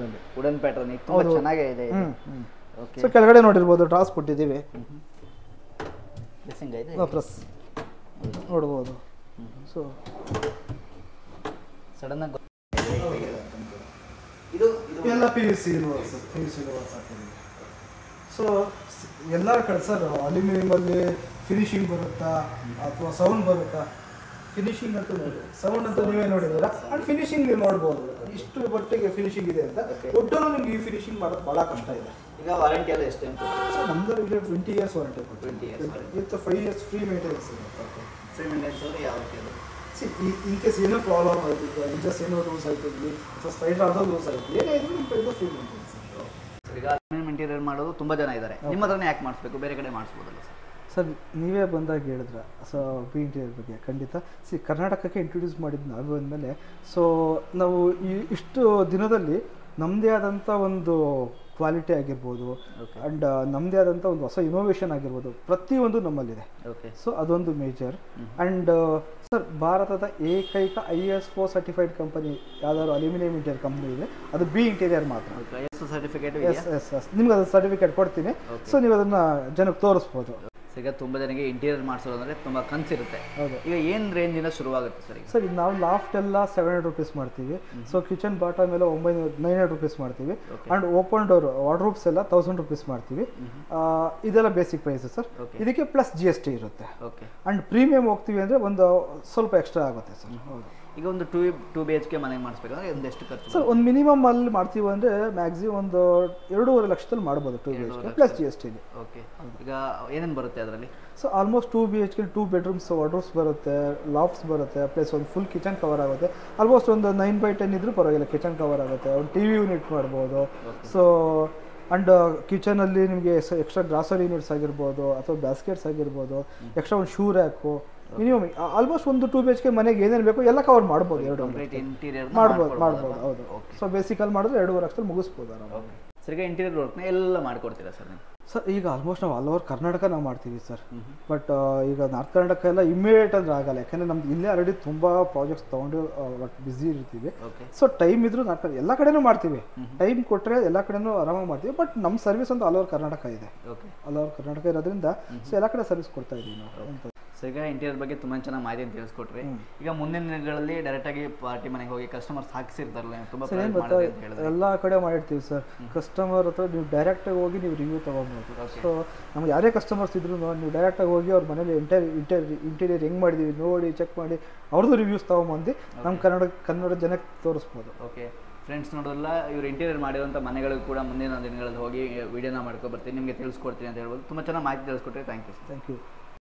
ವುಡನ್ ಪ್ಯಾಟರ್ನ್ ತುಂಬಾ ಚೆನ್ನಾಗಿದೆ. ಸೊ ಕೆಳಗಡೆ ನೋಡಿರ್ಬೋದು, ಡ್ರಾಸ್ ಕೊಟ್ಟಿದ್ದೀವಿ, ಪ್ಲಸ್ ನೋಡ್ಬೋದು. ಸೊ ಸಡನ್ ಆಗಿ ಎಲ್ಲ PVC. ಸೊ ಎಲ್ಲ ಕಡೆ ಸರ್ ಅಲ್ಯೂಮಿನಿಯಂ ಅಲ್ಲಿ ಫಿನಿಶಿಂಗ್ ಬರುತ್ತಾ ಅಥವಾ ಸೌಂಡ್ ಬರುತ್ತಾ? ಫಿನಿಶಿಂಗ್ ಅಂತ ನೋಡಿ, ಸೌಂಡ್ ಅಂತ ನೀವೇ ನೋಡಿದ್ದೀರಾ. ಅಂಡ್ ಫಿನಿಶಿಂಗ್ ನೀವು ನೋಡ್ಬೋದು, ಇಷ್ಟು ಮಟ್ಟಿಗೆ ಫಿನಿಶಿಂಗ್ ಇದೆ ಅಂತ. ಒಟ್ಟನ್ನು ನಿಮ್ಗೆ ಈ ಫಿನಿಶಿಂಗ್ ಮಾಡೋದು ಭಾಳ ಕಷ್ಟ ಇದೆ. ಈಗ ವಾರಂಟಿ ಎಲ್ಲ ಎಷ್ಟು? ಸೊ ನಮ್ದು ಈಗ 20 years warranty. 20 years with 5 years free maintenance ಇರುತ್ತೆ. ಫ್ರೀ ಮೇಂಟೆನೆನ್ಸ್ ಅಂದ್ರೆ ಯಾವ ರೀತಿ? ಇನ್ ಕೇಸ್ ಏನೋ ಪ್ರಾಬ್ಲಮ್ ಆಯ್ತು, ಇಂಜಸ್ ಏನೋ ಲೂಸ್ ಆಯ್ತು ಅಥವಾ ಸ್ಪೈಡರ್ ಆದೋ ಲೂಸ್ ಆಯ್ತು, ಏನೇ ಇದ್ರು ನಿಮ್ಮ ಫ್ರೀ ಮೇಂಟೆನೆನ್ಸ್. ಈಗ ಅಲ್ಯೂಮಿನಿಯಂ ಇಂಟೀರಿಯರ್ ಮಾಡೋದು ತುಂಬ ಜನ ಇದ್ದಾರೆ, ನಿಮ್ಮ ಹತ್ರನೇ ಯಾಕೆ ಮಾಡಿಸ್ಬೇಕು, ಬೇರೆ ಕಡೆ ಮಾಡಿಸ್ಬೋದಲ್ಲ ಸರ್? ಸರ್ ನೀವೇ ಬಂದಾಗ ಹೇಳಿದ್ರ ಸೊ ಬಿ ಇಂಟೀರಿಯರ್ ಬಗ್ಗೆ ಖಂಡಿತ ಕರ್ನಾಟಕಕ್ಕೆ ಇಂಟ್ರೊಡ್ಯೂಸ್ ಮಾಡಿದ್ದು ನಾವು ಅಂದಮೇಲೆ ಸೊ ನಾವು ಇಷ್ಟು ದಿನದಲ್ಲಿ ನಮ್ಮದೇ ಆದಂಥ ಒಂದು ಕ್ವಾಲಿಟಿ ಆಗಿರ್ಬೋದು ಆ್ಯಂಡ್ ನಮ್ಮದೇ ಆದಂಥ ಒಂದು ಹೊಸ ಇನೋವೇಷನ್ ಆಗಿರ್ಬೋದು ಪ್ರತಿಯೊಂದು ನಮ್ಮಲ್ಲಿದೆ. ಸೊ ಅದೊಂದು ಮೇಜರ್. ಆ್ಯಂಡ್ ಸರ್ ಭಾರತದ ಏಕೈಕ IS4 ಸರ್ಟಿಫೈಡ್ ಕಂಪನಿ ಯಾವ್ದಾದ್ರು ಅಲ್ಯೂಮಿನಿಯಂ ಇಂಟೀರಿಯರ್ ಕಂಪ್ನಿ ಇದೆ, ಅದು ಬಿ ಇಂಟೀರಿಯರ್ ಮಾತ್ರ. ನಿಮ್ಗೆ ಅದು ಸರ್ಟಿಫಿಕೇಟ್ ಕೊಡ್ತೀನಿ. ಸೊ ನೀವು ಅದನ್ನು ಜನಕ್ಕೆ ತೋರಿಸ್ಬೋದು. ಈಗ ತುಂಬ ಜನಕ್ಕೆ ಇಂಟೀರಿಯರ್ ಮಾಡಿಸೋದು ಅಂದರೆ ತುಂಬ ಕನಸಿರುತ್ತೆ. ಈಗ ಏನು ರೇಂಜಿಂದ ಶುರುವಾಗುತ್ತೆ ಸರ್? ಸರ್ ಈಗ ನಾವು ಲಾಫ್ಟ್ ಎಲ್ಲ 700 ರೂಪೀಸ್ ಮಾಡ್ತೀವಿ. ಸೊ ಕಿಚನ್ ಬಾಟಮ್ ಎಲ್ಲ 900 ರೂಪೀಸ್ ಮಾಡ್ತೀವಿ. ಆ್ಯಂಡ್ ಓಪನ್ ಡೋರ್ ವಾರ್ಡ್ರೋಬ್ಸ್ ಎಲ್ಲ 1000 ರೂಪೀಸ್ ಮಾಡ್ತೀವಿ. ಇದೆಲ್ಲ ಬೇಸಿಕ್ ಪ್ರೈಸ್ ಸರ್. ಇದಕ್ಕೆ ಪ್ಲಸ್ GST ಇರುತ್ತೆ. ಆ್ಯಂಡ್ ಪ್ರೀಮಿಯಂ ಹೋಗ್ತೀವಿ ಅಂದರೆ ಒಂದು ಸ್ವಲ್ಪ ಎಕ್ಸ್ಟ್ರಾ ಆಗುತ್ತೆ ಸರ್. ಹೌದು. ಈಗ ಒಂದು 2 BHK ಮನೆ ಮಾಡಿಸ್ಬೇಕಂದ್ರೆ ಒಂದು ಎಷ್ಟು ಖರ್ಚು ಸರ್? ಒಂದು ಮಿನಿಮಮ್ ಅಲ್ಲಿ ಮಾಡ್ತೀವಿ ಅಂದರೆ ಮ್ಯಾಕ್ಸಿಮಮ್ ಒಂದು 2.5 ಲಕ್ಷದಲ್ಲಿ ಮಾಡ್ಬೋದು 2 BHK ಪ್ಲಸ್ GST. ಓಕೆ. ಈಗ ಏನೇನು ಬರುತ್ತೆ ಅದರಲ್ಲಿ? So almost 2 BHK 2 bedrooms wardrobes ಬರುತ್ತೆ, ಲಾಫ್ಟ್ಸ್ ಬರುತ್ತೆ, ಪ್ಲಸ್ ಒಂದು ಫುಲ್ ಕಿಚನ್ ಕವರ್ ಆಗುತ್ತೆ. ಆಲ್ಮೋಸ್ಟ್ ಒಂದು 9x10 ಇದ್ರೂ ಪರವಾಗಿಲ್ಲ, ಕಿಚನ್ ಕವರ್ ಆಗುತ್ತೆ. ಒಂದು TV ಯೂನಿಟ್ ಮಾಡ್ಬೋದು. ಸೊ ಆ್ಯಂಡ್ ಕಿಚನಲ್ಲಿ ನಿಮಗೆ ಎಕ್ಸ್ಟ್ರಾ ಗ್ರಾಸರಿ ಯೂನಿಟ್ಸ್ ಆಗಿರ್ಬೋದು ಅಥವಾ ಬ್ಯಾಸ್ಕೆಟ್ಸ್ ಆಗಿರ್ಬೋದು, ಎಕ್ಸ್ಟ್ರಾ ಒಂದು ಶೂ ರ್ಯಾಕು, ಮಿನಿಮಮ್ ಆಲ್ಮೋಸ್ಟ್ ಒಂದು 2 BHK ಮನೆಗೆ ಏನೇನು ಬೇಕು ಎಲ್ಲ ಕವರ್ ಮಾಡ್ಬೋದು. ಮಾಡ್ಬೋದು. ಹೌದು. ಸೊ ಬೇಸಿಕಲ್ಲಿ ಮಾಡಿದ್ರೆ 2.5 ಲಕ್ಷದಲ್ಲಿ ಮುಗಿಸ್ಬೋದು ಆರಾಮ. ಸರ್ ಈಗ ಇಂಟೀರಿಯರ್ ವರ್ಕ್ನ ಎಲ್ಲ ಮಾಡಿಕೊಡ್ತೀರಾ ಸರ್ ನೀವು? ಸರ್ ಈಗ ಆಲ್ಮೋಸ್ಟ್ ನಾವು ಆಲ್ ಓವರ್ ಕರ್ನಾಟಕ ನಾವು ಮಾಡ್ತೀವಿ ಸರ್. ಬಟ್ ಈಗ ನಾರ್ತ್ ಕರ್ನಾಟಕ ಎಲ್ಲ ಇಮಿಡಿಯೇಟ್ ಅಂದರೆ ಆಗಲ್ಲ, ಯಾಕಂದರೆ ನಮ್ದು ಇಲ್ಲೇ ಆಲ್ರೆಡಿ ತುಂಬ ಪ್ರಾಜೆಕ್ಟ್ಸ್ ತೊಗೊಂಡು ಬಟ್ ಬ್ಯುಸಿ ಇರ್ತೀವಿ. ಸೊ ಟೈಮ್ ಇದ್ರೂ ಎಲ್ಲ ಕಡೆನೂ ಮಾಡ್ತೀವಿ. ಟೈಮ್ ಕೊಟ್ಟರೆ ಎಲ್ಲ ಕಡೆನೂ ಆರಾಮಾಗಿ ಮಾಡ್ತೀವಿ. ಬಟ್ ನಮ್ಮ ಸರ್ವಿಸ್ ಒಂದು ಆಲ್ ಓವರ್ ಕರ್ನಾಟಕ ಇದೆ. ಆಲ್ ಓವರ್ ಕರ್ನಾಟಕ ಇರೋದ್ರಿಂದ ಸೊ ಎಲ್ಲ ಕಡೆ ಸರ್ವಿಸ್ ಕೊಡ್ತಾ ಇದ್ದೀವಿ ನಾವು. ಸೊ ಈಗ ಇಂಟೀರಿಯರ್ ಬಗ್ಗೆ ತುಂಬ ಚೆನ್ನಾಗಿ ಮಾಹಿತಿ ತಿಳಿಸ್ಕೊಟ್ರಿ. ಈಗ ಮುಂದಿನ ದಿನಗಳಲ್ಲಿ ಡೈರೆಕ್ಟಾಗಿ ಪಾರ್ಟಿ ಮನೆಗೆ ಹೋಗಿ ಕಸ್ಟಮರ್ಸ್ ಹಾಕಿಸಿರ್ತಾರಲ್ಲ, ತುಂಬ ಎಲ್ಲ ಕಡೆ ಮಾಡಿರ್ತೀವಿ ಸರ್. ಕಸ್ಟಮರ್ ಹತ್ರ ನೀವು ಡೈರೆಕ್ಟಾಗಿ ಹೋಗಿ ನೀವು ರಿವ್ಯೂ ತೊಗೊಬೋದು. ಸೊ ನಮ್ಗೆ ಯಾರೇ ಕಸ್ಟಮರ್ಸ್ ಇದ್ರು ನೀವು ಡೈರೆಕ್ಟಾಗಿ ಹೋಗಿ ಅವ್ರ ಮನೇಲಿ ಇಂಟೀರಿಯರ್ ಹೆಂಗೆ ಮಾಡಿದ್ದೀವಿ ನೋಡಿ ಚೆಕ್ ಮಾಡಿ ಅವ್ರದ್ದು ರಿವ್ಯೂಸ್ ತೊಗೊಂಬಂದು ನಮ್ಮ ಕನ್ನಡ ಜನಕ್ಕೆ ತೋರಿಸ್ಬೋದು. ಓಕೆ ಫ್ರೆಂಡ್ಸ್, ನೋಡೋಲ್ಲ ಇವರು ಇಂಟೀರಿಯರ್ ಮಾಡಿರುವಂಥ ಮನೆಗಳಿಗೂ ಕೂಡ ಮುಂದಿನ ದಿನಗಳಲ್ಲಿ ಹೋಗಿ ವಿಡಿಯೋನ ಮಾಡ್ಕೊ ಬರ್ತೀನಿ, ನಿಮಗೆ ತಿಳಿಸ್ಕೊಡ್ತೀನಿ ಅಂತ ಹೇಳ್ಬೋದು. ತುಂಬ ಚೆನ್ನಾಗಿ ಮಾಹಿತಿ ತಿಳಿಸ್ಕೊಟ್ರಿ. Thank you.